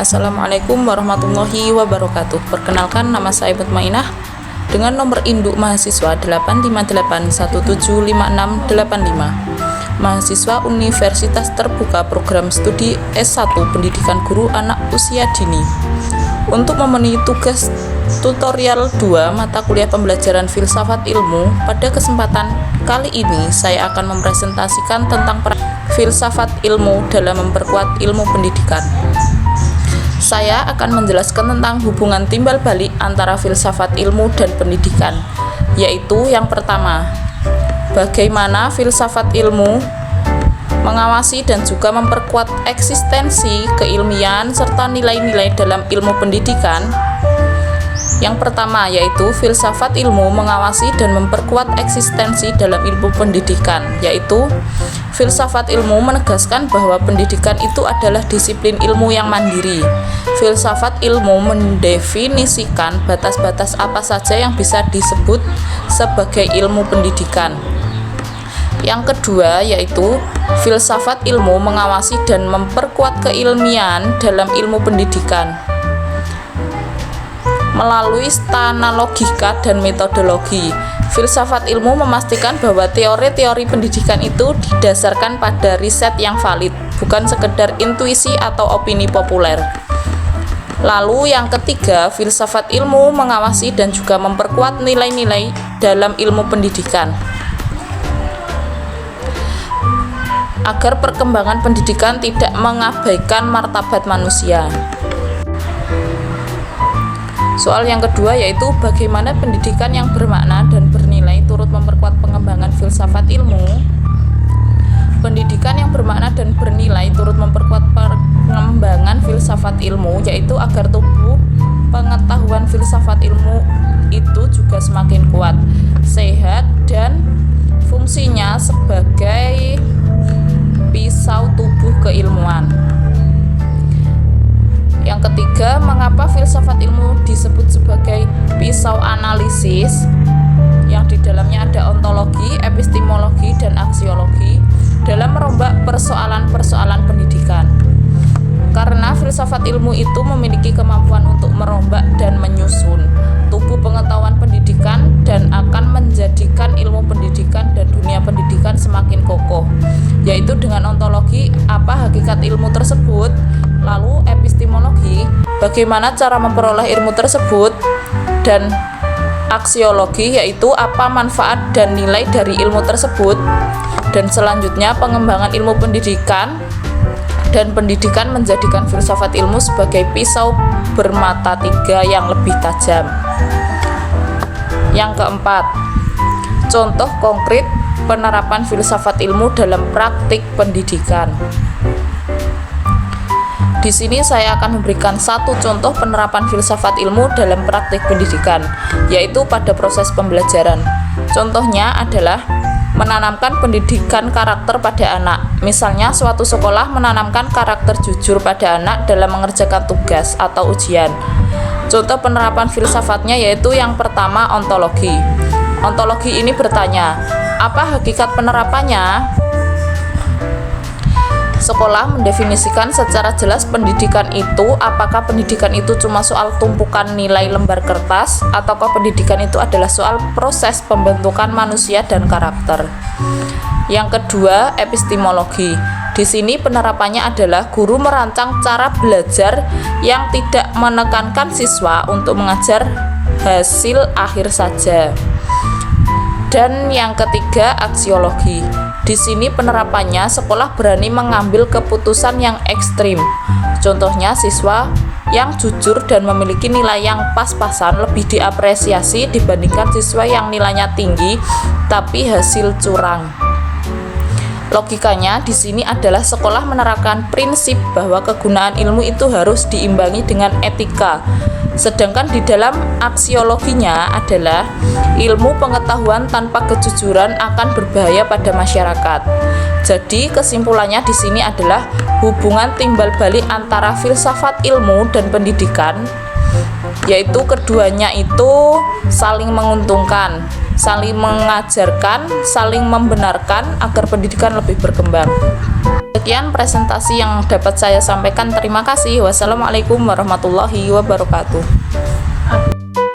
Assalamualaikum warahmatullahi wabarakatuh. Perkenalkan, nama saya Mutmainah dengan nomor induk mahasiswa 858175685. Mahasiswa Universitas Terbuka Program Studi S1 Pendidikan Guru Anak Usia Dini. Untuk memenuhi tugas tutorial 2 mata kuliah pembelajaran filsafat ilmu, pada kesempatan kali ini saya akan mempresentasikan tentang filsafat ilmu dalam memperkuat ilmu pendidikan. Saya akan menjelaskan tentang hubungan timbal balik antara filsafat ilmu dan pendidikan, yaitu yang pertama, bagaimana filsafat ilmu mengawasi dan juga memperkuat eksistensi keilmian serta nilai-nilai dalam ilmu pendidikan. Yang pertama yaitu filsafat ilmu mengawasi dan memperkuat eksistensi dalam ilmu pendidikan, yaitu filsafat ilmu menegaskan bahwa pendidikan itu adalah disiplin ilmu yang mandiri. Filsafat ilmu mendefinisikan batas-batas apa saja yang bisa disebut sebagai ilmu pendidikan. Yang kedua yaitu filsafat ilmu mengawasi dan memperkuat keilmian dalam ilmu pendidikan melalui stana logika dan metodologi. Filsafat ilmu memastikan bahwa teori-teori pendidikan itu didasarkan pada riset yang valid, bukan sekedar intuisi atau opini populer. Lalu yang ketiga, filsafat ilmu mengawasi dan juga memperkuat nilai-nilai dalam ilmu pendidikan agar perkembangan pendidikan tidak mengabaikan martabat manusia. Soal yang kedua yaitu bagaimana pendidikan yang bermakna dan bernilai turut memperkuat pengembangan filsafat ilmu. Pendidikan yang bermakna dan bernilai turut memperkuat pengembangan filsafat ilmu, yaitu agar tubuh pengetahuan filsafat ilmu itu juga semakin kuat, sehat, dan fungsinya sebagai pisau tubuh keilmuan. Yang ketiga, mengapa filsafat ilmu disebut sebagai pisau analisis yang di dalamnya ada ontologi, epistemologi, dan aksiologi dalam merombak persoalan-persoalan pendidikan. Karena filsafat ilmu itu memiliki kemampuan untuk merombak dan menyusun tubuh pengetahuan pendidikan dan akan menjadikan ilmu pendidikan dan dunia pendidikan semakin kokoh, yaitu dengan ontologi, apa hakikat ilmu tersebut, lalu epistemologi, bagaimana cara memperoleh ilmu tersebut, dan aksiologi, yaitu apa manfaat dan nilai dari ilmu tersebut, dan selanjutnya pengembangan ilmu pendidikan dan pendidikan menjadikan filsafat ilmu sebagai pisau bermata tiga yang lebih tajam. Yang keempat, contoh konkret penerapan filsafat ilmu dalam praktik pendidikan. Di sini saya akan memberikan satu contoh penerapan filsafat ilmu dalam praktik pendidikan, yaitu pada proses pembelajaran. Contohnya adalah menanamkan pendidikan karakter pada anak. Misalnya suatu sekolah menanamkan karakter jujur pada anak dalam mengerjakan tugas atau ujian. Contoh penerapan filsafatnya yaitu yang pertama, ontologi. Ontologi ini bertanya, apa hakikat penerapannya? Sekolah mendefinisikan secara jelas pendidikan itu, apakah pendidikan itu cuma soal tumpukan nilai lembar kertas, ataukah pendidikan itu adalah soal proses pembentukan manusia dan karakter. Yang kedua, epistemologi. Di sini penerapannya adalah guru merancang cara belajar yang tidak menekankan siswa untuk mengajar hasil akhir saja. Dan yang ketiga, aksiologi. Di sini penerapannya sekolah berani mengambil keputusan yang ekstrim. Contohnya siswa yang jujur dan memiliki nilai yang pas-pasan lebih diapresiasi dibandingkan siswa yang nilainya tinggi tapi hasil curang. Logikanya di sini adalah sekolah menerapkan prinsip bahwa kegunaan ilmu itu harus diimbangi dengan etika. Sedangkan di dalam aksiologinya adalah ilmu pengetahuan tanpa kejujuran akan berbahaya pada masyarakat. Jadi kesimpulannya di sini adalah hubungan timbal balik antara filsafat ilmu dan pendidikan, yaitu keduanya itu saling menguntungkan, saling mengajarkan, saling membenarkan agar pendidikan lebih berkembang. Sekian presentasi yang dapat saya sampaikan. Terima kasih. Wassalamualaikum warahmatullahi wabarakatuh.